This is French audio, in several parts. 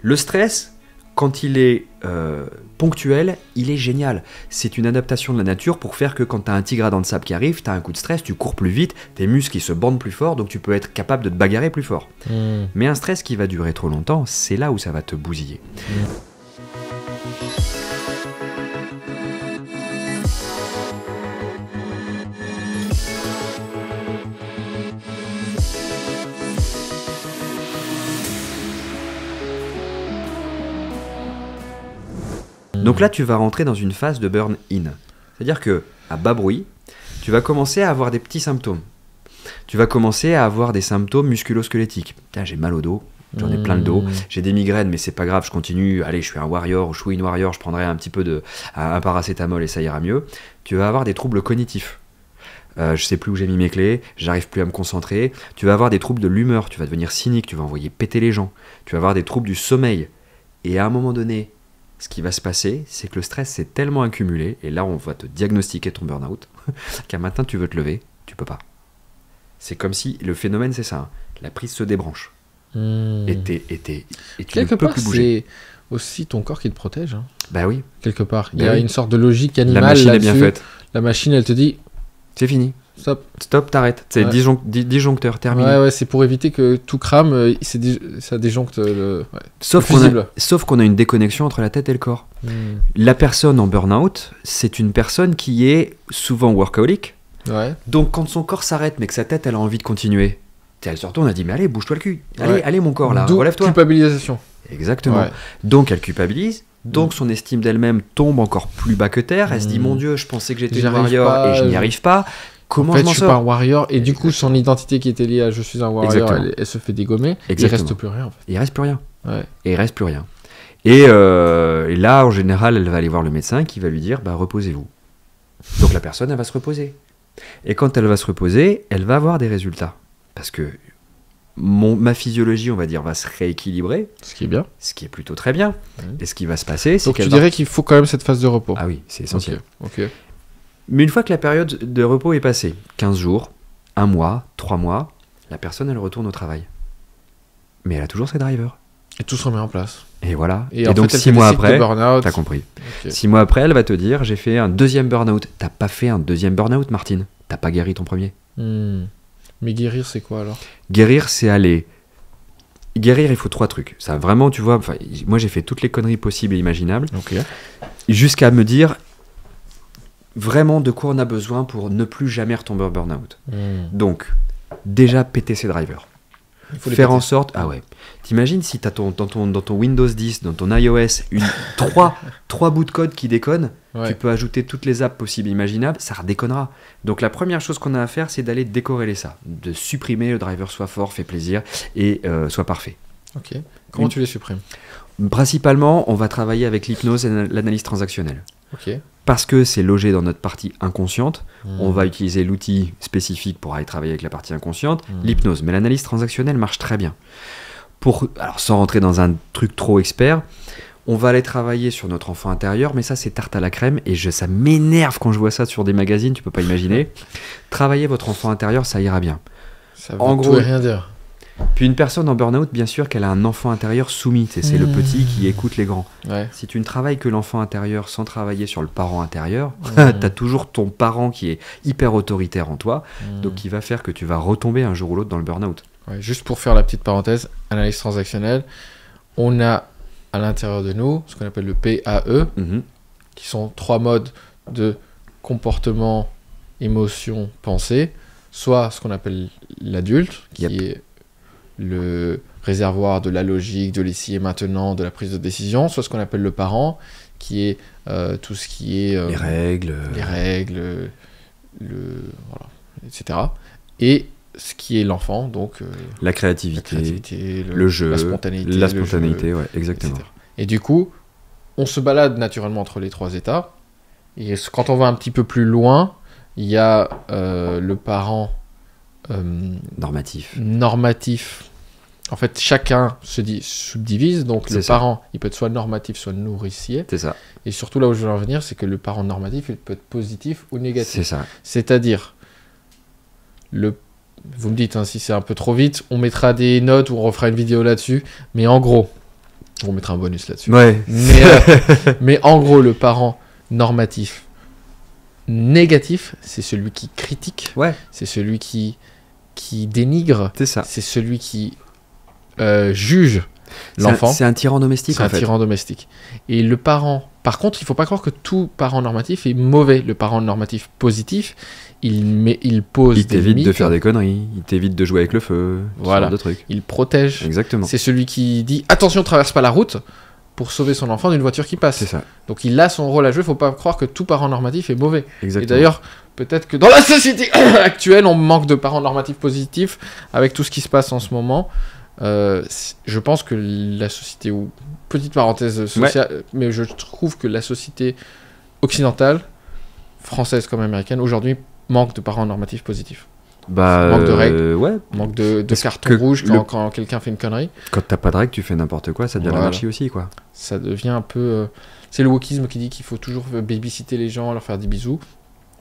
Le stress, quand il est ponctuel, il est génial. C'est une adaptation de la nature pour faire que quand tu as un tigre à dents de sable qui arrive, tu as un coup de stress, tu cours plus vite, tes muscles ils se bandent plus fort, donc tu peux être capable de te bagarrer plus fort. Mais un stress qui va durer trop longtemps, c'est là où ça va te bousiller. Donc là, tu vas rentrer dans une phase de burn-in. C'est-à-dire que à bas bruit, tu vas commencer à avoir des petits symptômes. Tu vas commencer à avoir des symptômes musculo-squelettiques. Putain, j'ai mal au dos, j'en ai plein le dos, j'ai des migraines, mais c'est pas grave, je continue. Allez, je suis un warrior ou je suis une warrior, je prendrai un petit peu un paracétamol et ça ira mieux. Tu vas avoir des troubles cognitifs. Je sais plus où j'ai mis mes clés, j'arrive plus à me concentrer. Tu vas avoir des troubles de l'humeur, tu vas devenir cynique, tu vas envoyer péter les gens. Tu vas avoir des troubles du sommeil. Et à un moment donné, ce qui va se passer, c'est que le stress s'est tellement accumulé, et là on va te diagnostiquer ton burn-out, qu'un matin tu veux te lever, tu peux pas. C'est comme si, le phénomène c'est ça, hein, la prise se débranche. Et tu ne peux plus bouger. C'est aussi ton corps qui te protège. Hein. Bah oui. Quelque part. Il y a une sorte de logique animale. La machine est bien faite. La machine elle te dit... C'est fini. Stop, t'arrêtes. C'est disjoncteur, terminé. Ouais, c'est pour éviter que tout crame, ça déjoncte le Sauf qu'on a une déconnexion entre la tête et le corps. La personne en burn-out, c'est une personne qui est souvent workaholic. Ouais. Donc quand son corps s'arrête, mais que sa tête, elle a envie de continuer, elle se retourne, elle dit, mais allez, bouge-toi le cul. Allez, mon corps, là, relève-toi. Culpabilisation. Exactement. Ouais. Donc elle culpabilise. Donc son estime d'elle-même tombe encore plus bas que terre. Elle se dit, mon Dieu, je pensais que j'étais une warrior et je n'y arrive pas. Comment je m'en sors ? Je suis pas un warrior, et du coup son identité qui était liée à je suis un warrior, elle se fait dégommer. Il reste plus rien en fait. Il reste plus rien. Ouais. Et il reste plus rien. Et là en général elle va aller voir le médecin qui va lui dire reposez-vous. Donc la personne elle va se reposer. Et quand elle va se reposer, elle va avoir des résultats. Parce que ma physiologie, on va dire, va se rééquilibrer. Ce qui est bien. Ce qui est plutôt très bien. Et ce qui va se passer, c'est donc tu dirais qu'il faut quand même cette phase de repos. Ah oui, c'est essentiel. Ok. Mais une fois que la période de repos est passée, 15 jours, 1 mois, 3 mois, la personne, elle retourne au travail. Mais elle a toujours ses drivers. Et tout se remet en place. Et voilà. Et donc 6 mois après, t'as compris. Okay. 6 mois après, elle va te dire, j'ai fait un deuxième burn-out. T'as pas fait un deuxième burn-out, Martine. T'as pas guéri ton premier. Mais guérir, c'est quoi alors ? Guérir, c'est aller... Guérir, il faut 3 trucs. Ça, vraiment, tu vois, moi j'ai fait toutes les conneries possibles et imaginables. Jusqu'à me dire... Vraiment de quoi on a besoin pour ne plus jamais retomber en burn-out. Donc, déjà péter ses drivers. Faire en sorte... Ah ouais. T'imagines si t'as dans ton Windows 10, dans ton iOS, 3 bouts de code qui déconnent, tu peux ajouter toutes les apps possibles et imaginables, ça redéconnera. Donc la première chose qu'on a à faire, c'est d'aller décorréler ça. De supprimer le driver soit fort, fait plaisir et soit parfait. Ok. Comment tu les supprimes ? Principalement, on va travailler avec l'hypnose et l'analyse transactionnelle. Ok. Parce que c'est logé dans notre partie inconsciente, on va utiliser l'outil spécifique pour aller travailler avec la partie inconsciente, l'hypnose. Mais l'analyse transactionnelle marche très bien. Alors sans rentrer dans un truc trop expert, on va aller travailler sur notre enfant intérieur, mais ça c'est tarte à la crème, et ça m'énerve quand je vois ça sur des magazines, tu peux pas imaginer. Travailler votre enfant intérieur, ça ira bien. Ça veut tout et rien dire. Puis une personne en burn-out, bien sûr qu'elle a un enfant intérieur soumis, c'est le petit qui écoute les grands. Ouais. Si tu ne travailles que l'enfant intérieur sans travailler sur le parent intérieur, t'as toujours ton parent qui est hyper autoritaire en toi, donc qui va faire que tu vas retomber un jour ou l'autre dans le burn-out. Ouais, juste pour faire la petite parenthèse, analyse transactionnelle, on a à l'intérieur de nous ce qu'on appelle le PAE, qui sont 3 modes de comportement, émotion, pensée, soit ce qu'on appelle l'adulte, qui est le réservoir de la logique, de l'ici et maintenant, de la prise de décision, soit ce qu'on appelle le parent, qui est tout ce qui est... les règles, voilà, etc. Et ce qui est l'enfant, donc... la créativité, le jeu, la spontanéité, ouais, exactement. Etc. Et du coup, on se balade naturellement entre les 3 états, et quand on va un petit peu plus loin, il y a le parent... normatif. En fait, chacun se subdivise, donc le parent, il peut être soit normatif, soit nourricier. C'est ça. Et surtout, là où je veux en venir, c'est que le parent normatif, il peut être positif ou négatif. C'est ça. C'est-à-dire, vous me dites, si c'est un peu trop vite, on mettra des notes ou on refera une vidéo là-dessus, mais en gros, On vous mettra un bonus là-dessus. Ouais. Mais en gros, le parent normatif négatif, c'est celui qui critique, Ouais, c'est celui qui dénigre, c'est ça. c'est celui qui juge C'est un- l'enfant. C'est un tyran domestique, C'est en un fait. tyran domestique. Et le parent... Par contre, il ne faut pas croire que tout parent normatif est mauvais. Le parent normatif positif, il pose Il des t'évite de limites, faire des conneries, il t'évite de jouer avec le feu, Voilà. ce genre de trucs. il protège. Exactement. C'est celui qui dit « Attention, traverse pas la route !» pour sauver son enfant d'une voiture qui passe. C'est ça. Donc il a son rôle à jouer. Il ne faut pas croire que tout parent normatif est mauvais. Exactement. Et d'ailleurs, peut-être que dans la société actuelle, on manque de parents normatifs positifs avec tout ce qui se passe en ce moment. Je pense que la société, ou petite parenthèse sociale, mais je trouve que la société occidentale, française comme américaine, aujourd'hui manque de parents normatifs positifs. Bah, manque de règles. ouais. Manque de Parce carton que rouge le- quand quelqu'un fait une connerie. Quand t'as pas de règles, tu fais n'importe quoi, ça devient Voilà. l'anarchie aussi, quoi. Ça devient un peu... c'est le wokisme qui dit qu'il faut toujours babysitter les gens, leur faire des bisous.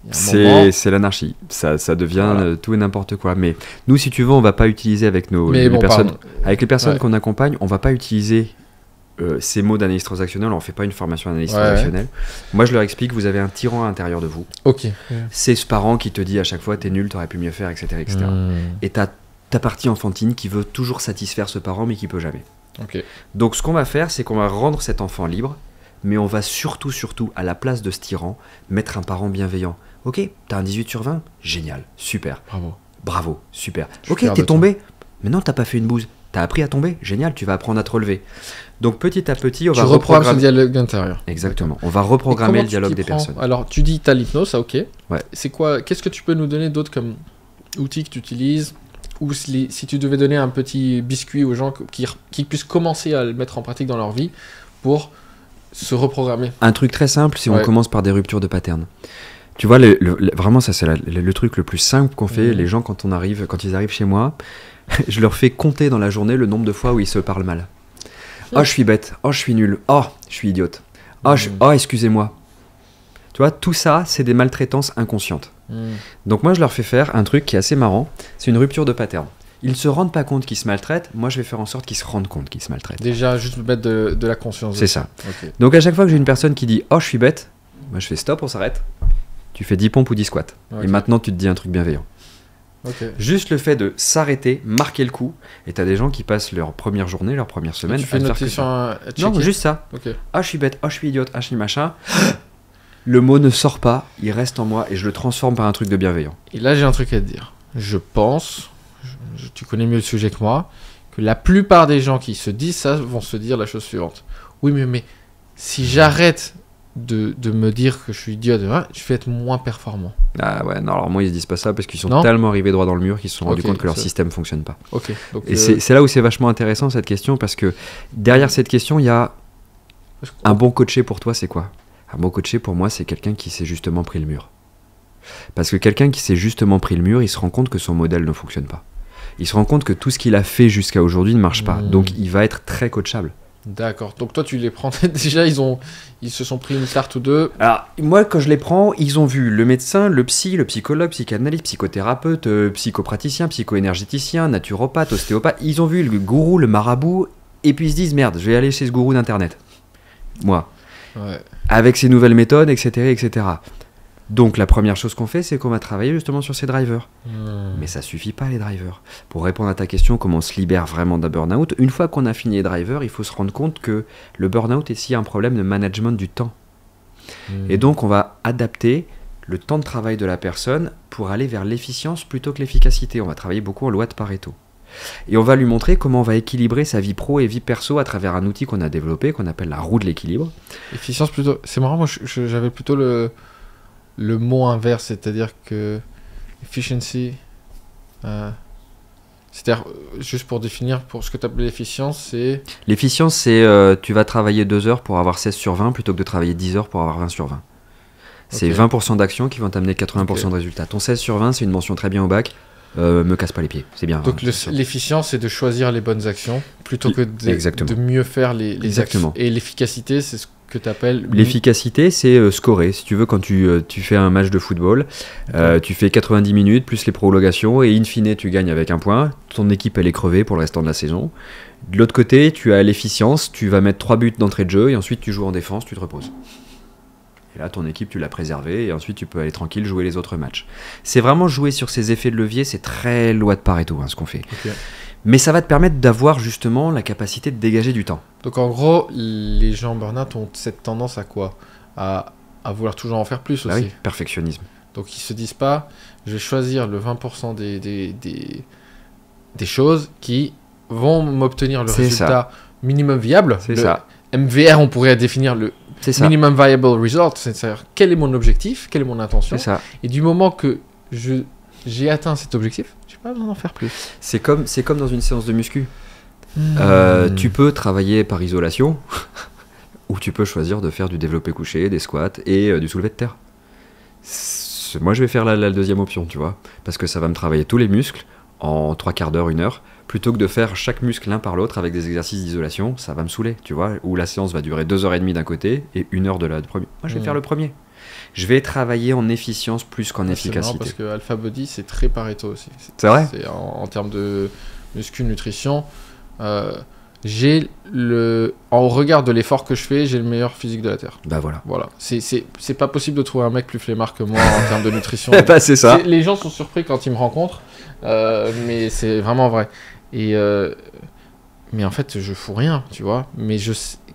Il y a un moment- C'est l'anarchie. Ça devient Voilà. tout et n'importe quoi. Mais nous, si tu veux, on va pas utiliser avec Mais les bon, personnes, pardon. avec les personnes Ouais. qu'on accompagne, on va pas utiliser ces mots d'analyse transactionnelle. On fait pas une formation d'analyse Ouais, transactionnelle. Moi, je leur explique, vous avez un tyran à l'intérieur de vous. Ok. C'est ce parent qui te dit à chaque fois, t'es nul, t'aurais pu mieux faire, etc., etc. Hmm. Et t'as ta partie enfantine qui veut toujours satisfaire ce parent, mais qui peut jamais. Ok. Donc, ce qu'on va faire, c'est qu'on va rendre cet enfant libre, mais on va surtout, à la place de ce tyran, mettre un parent bienveillant. Ok, t'as un 18 sur 20, génial, super, Bravo. bravo, super. Je suis Ok, fier t'es de tombé, mais non, t'as pas fait une bouse, t'as appris à tomber, génial, tu vas apprendre à te relever. Donc petit à petit, on Tu va reprogrammes ce reprogrammer. dialogue intérieur. Exactement, on va Et reprogrammer comment le dialogue tu des t'y prends personnes. Alors, tu dis t'as l'hypnose, ça, ok. Ouais. C'est quoi Qu'est-ce que tu peux nous donner d'autre comme outils que tu utilises? Ou si tu devais donner un petit biscuit aux gens qui puissent commencer à le mettre en pratique dans leur vie pour se reprogrammer. Un truc très simple, si on Ouais. commence par des ruptures de pattern. Tu vois, vraiment, ça c'est le truc le plus simple qu'on fait. Mhm. Les gens, quand ils arrivent chez moi, je leur fais compter dans la journée le nombre de fois où ils se parlent mal. Oh, je suis bête. Oh, je suis nul. Oh, je suis idiote. Oh, excusez-moi. Tu vois, tout ça, c'est des maltraitances inconscientes. Donc moi, je leur fais faire un truc qui est assez marrant. C'est une rupture de pattern. Ils ne se rendent pas compte qu'ils se maltraitent. Moi, je vais faire en sorte qu'ils se rendent compte qu'ils se maltraitent. Déjà, juste mettre de la conscience. C'est ça. Ok. Donc à chaque fois que j'ai une personne qui dit « Oh, je suis bête », moi je fais « Stop, on s'arrête ». Tu fais 10 pompes ou 10 squats. Ok. Et maintenant, tu te dis un truc bienveillant. Ok. Juste le fait de s'arrêter, marquer le coup. Et t'as des gens qui passent leur première journée, leur première semaine Tu fais à une faire que notation ça. à Non, checker. juste ça. Ok. Ah, je suis bête, ah, je suis idiote, ah, je suis machin. Le mot ne sort pas, il reste en moi et je le transforme par un truc de bienveillant. Et là, j'ai un truc à te dire. Je pense, tu connais mieux le sujet que moi, que la plupart des gens qui se disent ça vont se dire la chose suivante. Oui, mais si j'arrête de me dire que je suis idiot, je vais être moins performant. Ah ouais, non, alors moi ils se disent pas ça parce qu'ils sont Non tellement arrivés droit dans le mur qu'ils se sont rendus Ok, compte que leur ça- système fonctionne pas. Ok. Donc, Et c'est là où c'est vachement intéressant cette question parce que derrière cette question, il y a un bon coaché pour toi, c'est quoi? Un bon coaché pour moi, c'est quelqu'un qui s'est justement pris le mur. Parce que quelqu'un qui s'est justement pris le mur, il se rend compte que son modèle ne fonctionne pas. Il se rend compte que tout ce qu'il a fait jusqu'à aujourd'hui ne marche pas. Mmh. Donc il va être très coachable. D'accord. Donc toi, tu les prends déjà, ils se sont pris une tarte ou deux. Alors, moi, quand je les prends, ils ont vu le médecin, le psy, le psychologue, psychanalyste, psychothérapeute, psychopraticien, psychoénergéticien, naturopathe, ostéopathe. Ils ont vu le gourou, le marabout, et puis ils se disent merde, je vais aller chez ce gourou d'internet. Moi. Ouais. Avec ses nouvelles méthodes, etc., etc. Donc, la première chose qu'on fait, c'est qu'on va travailler justement sur ces drivers. Mais ça suffit pas, les drivers. Pour répondre à ta question, comment on se libère vraiment d'un burn-out, une fois qu'on a fini les drivers, il faut se rendre compte que le burn-out est aussi un problème de management du temps. Et donc, on va adapter le temps de travail de la personne pour aller vers l'efficience plutôt que l'efficacité. On va travailler beaucoup en loi de Pareto. Et on va lui montrer comment on va équilibrer sa vie pro et vie perso à travers un outil qu'on a développé, qu'on appelle la roue de l'équilibre. Efficience plutôt. C'est marrant, moi j'avais plutôt le mot inverse, c'est-à-dire que efficiency. C'est-à-dire, juste pour définir, pour ce que tu appelles l'efficience, c'est. L'efficience, c'est tu vas travailler 2 heures pour avoir 16 sur 20 plutôt que de travailler 10 heures pour avoir 20 sur 20. C'est Ok. 20% d'actions qui vont t'amener 80% Ok. de résultats. Ton 16 sur 20, c'est une mention très bien au bac. Me casse pas les pieds, c'est bien. Donc hein, c'est sûr. l'efficience, c'est de choisir les bonnes actions plutôt que Exactement. de mieux faire les Exactement. actions. Et l'efficacité, c'est que tu appelles... L'efficacité, c'est scorer. Si tu veux, quand tu fais un match de football, tu fais 90 minutes plus les prolongations et in fine, tu gagnes avec un point. Ton équipe, elle est crevée pour le restant de la saison. De l'autre côté, tu as l'efficience. Tu vas mettre 3 buts d'entrée de jeu et ensuite tu joues en défense, tu te reposes. Et là, ton équipe, tu l'as préservée et ensuite tu peux aller tranquille jouer les autres matchs. C'est vraiment jouer sur ces effets de levier. C'est très loi de Pareto, ce qu'on fait. Ok. Mais ça va te permettre d'avoir justement la capacité de dégager du temps. Donc en gros, les gens en burn-out ont cette tendance à quoi? À vouloir toujours en faire plus aussi. Ah oui, perfectionnisme. Donc ils se disent pas, je vais choisir le 20% des choses qui vont m'obtenir le C'est résultat minimum viable. C'est Le ça. MVR, on pourrait définir le C'est ça. minimum viable result, c'est-à-dire quel est mon objectif, quelle est mon intention. C'est ça. Et du moment que j'ai atteint cet objectif, j'ai pas besoin d'en faire plus. C'est comme dans une séance de muscu. Tu peux travailler par isolation ou tu peux choisir de faire du développé couché, des squats et du soulevé de terre. Moi, je vais faire la deuxième option, tu vois, parce que ça va me travailler tous les muscles en 3/4 d'heure, 1 heure, plutôt que de faire chaque muscle l'un par l'autre avec des exercices d'isolation. Ça va me saouler, tu vois, où la séance va durer 2h30 d'un côté et 1 heure de la premier. Moi, je vais faire le premier. Je vais travailler en efficience plus qu'en efficacité. C'est marrant parce que Alpha Body, c'est très Pareto aussi. C'est vrai. C'est en termes de muscu, nutrition. En regard de l'effort que je fais, j'ai le meilleur physique de la Terre. Bah voilà. Voilà. C'est pas possible de trouver un mec plus flemmard que moi en termes de nutrition. Bah c'est ça. Les gens sont surpris quand ils me rencontrent, mais c'est vraiment vrai. Mais en fait, je fous rien, tu vois. Mais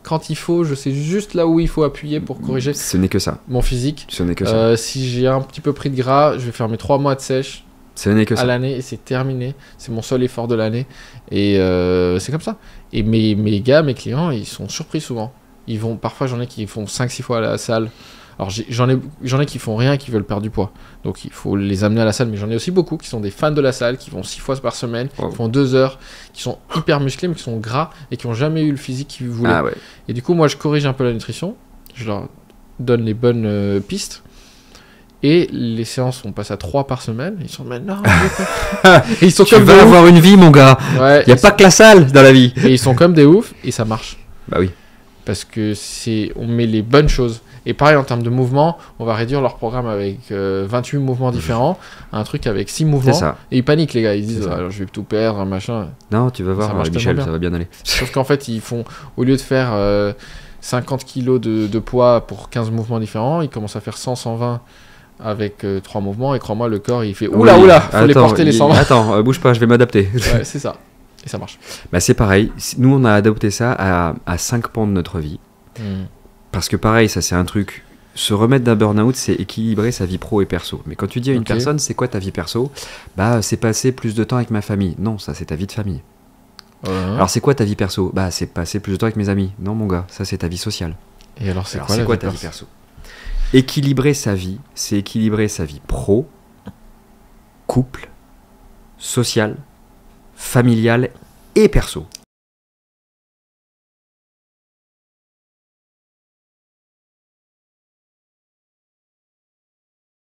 quand il faut, je sais juste là où il faut appuyer pour corriger Ce n'est que ça. mon physique. Ce n'est que ça. Si j'ai un petit peu pris de gras, je vais faire mes 3 mois de sèche Ce n'est que à ça. l'année et c'est terminé. C'est mon seul effort de l'année. Et c'est comme ça. Et mes gars, mes clients, ils sont surpris souvent. Parfois, j'en ai qui font 5-6 fois à la salle. Alors, j'en ai qui font rien et qui veulent perdre du poids. Donc, il faut les amener à la salle. Mais j'en ai aussi beaucoup qui sont des fans de la salle, qui vont 6 fois par semaine, qui font 2 heures, qui sont hyper musclés, mais qui sont gras et qui n'ont jamais eu le physique qu'ils voulaient. Ah ouais. Et du coup, moi, je corrige un peu la nutrition. Je leur donne les bonnes pistes. Et les séances, on passe à 3 par semaine. Ils sont mais non. Et ils sont Tu comme vas des oufs. avoir une vie, mon gars. Ouais, Il n'y a pas que la salle dans la vie. et ils sont comme des oufs et ça marche. Bah oui. Parce que on met les bonnes choses. Et pareil, en termes de mouvement, on va réduire leur programme avec 28 mouvements différents à un truc avec 6 mouvements. C'est ça. Et ils paniquent, les gars. Ils disent, C'est ça. alors, je vais tout perdre, machin. Non, tu vas Ça voir, marche Michel, tellement bien. ça va bien aller. Sauf qu'en fait, ils font, au lieu de faire 50 kilos de poids pour 15 mouvements différents, ils commencent à faire 100-120 avec 3 mouvements. Et crois-moi, le corps, il fait oula, Oui. oula, faut les Attends, porter les 120. Attends, bouge pas, je vais m'adapter. Ouais, c'est ça. Et ça marche. Bah c'est pareil. Nous, on a adapté ça à 5 pans de notre vie. Parce que pareil, ça c'est un truc. Se remettre d'un burn-out, c'est équilibrer sa vie pro et perso. Mais quand tu dis à une Ok. personne, c'est quoi ta vie perso? Bah, c'est passer plus de temps avec ma famille. Non, ça c'est ta vie de famille. Alors, c'est quoi ta vie perso? Bah, c'est passer plus de temps avec mes amis. Non, mon gars, ça c'est ta vie sociale. Et alors, c'est Alors, quoi, c'est la quoi vie ta vie perso? perso? Équilibrer sa vie, c'est équilibrer sa vie pro, couple, sociale, familiale et perso.